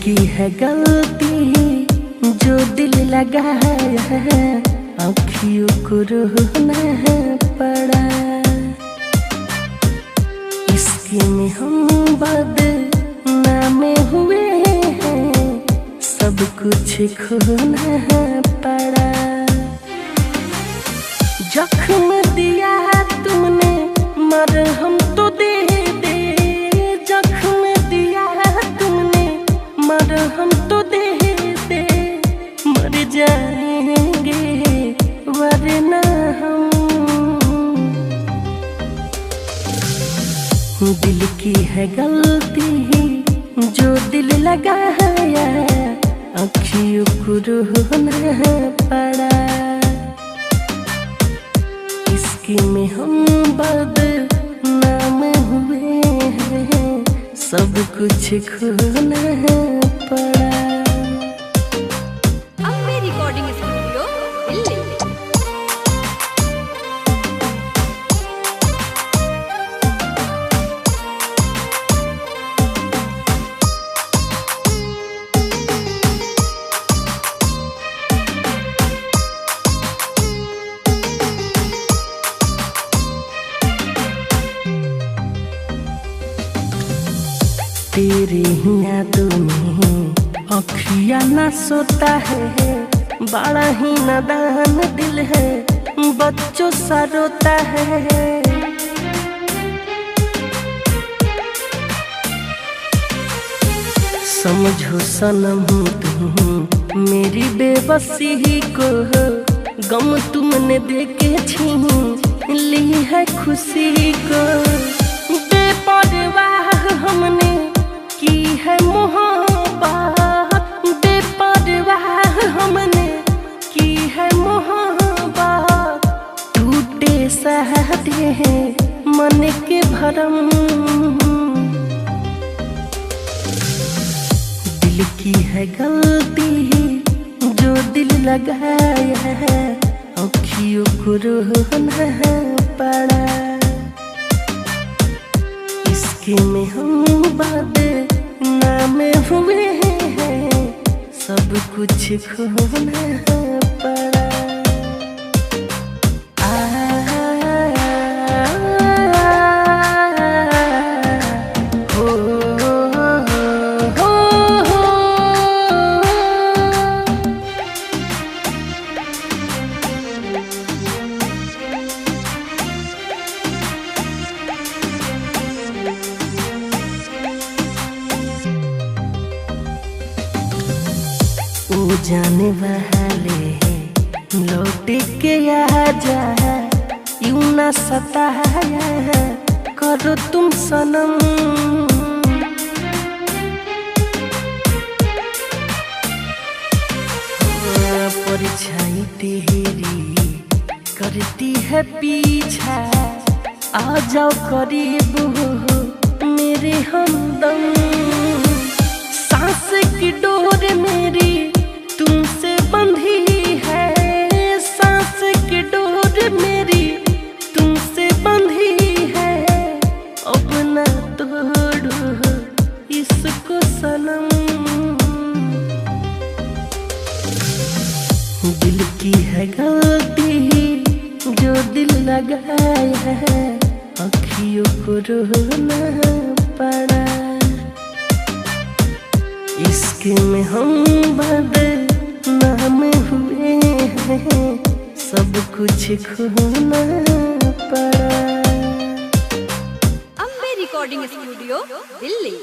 की है गलती जो दिल लगाया है, आँखियों को रोना पड़ा। इसके में हम बदनामे हुए हैं, सब कुछ खोना पड़ा। जख्म दिया तुमने मरहम तो दे दे, जख्म दिया तुमने मरहम तो दे दे। मर जाएंगे वरना हम। दिल की है गलती जो दिल लगाया, आँखियों को रोना पड़ा। इसकी में हम बदनाम हुए हैं, सब कुछ खोना पड़ा। Ambe recording studio Delhi. तेरे ही यादों में अखियाँ न सोता है, बड़ा ही नादान दिल है, बच्चों सा रोता है। समझो सनम तुम मेरी बेबसी को, गम तुमने देके छीन ली है खुशी को। बेपरवाह हमने की है मोहब्बत, बेपरवाह हमने की है मोहब्बत। टूटे सहते हैं मन के भरम, दिल की है गलती जो दिल लगाया है, आँखियों को रोना पड़ा। इसके में हम बदनाम हुए हैं, सब कुछ खोना पड़ा। वो जाने वाले लौट के आ जा, यूं ना सताया करो तुम सनम। परछाई तेरी करती है पीछा, आ जाओ करीब मेरे हमदम। सांस की डोर मेरी तुमसे बंधी है, सांस की डोर मेरी तुमसे बंधी है। अब ना तोड़ो इसको सनम, दिल की है गलती जो दिल लगाया है, आँखियों को रोना पड़ा। इसके में हम बदनाम हुए हैं, सब कुछ खोना पड़ा। Ambe recording studio Delhi.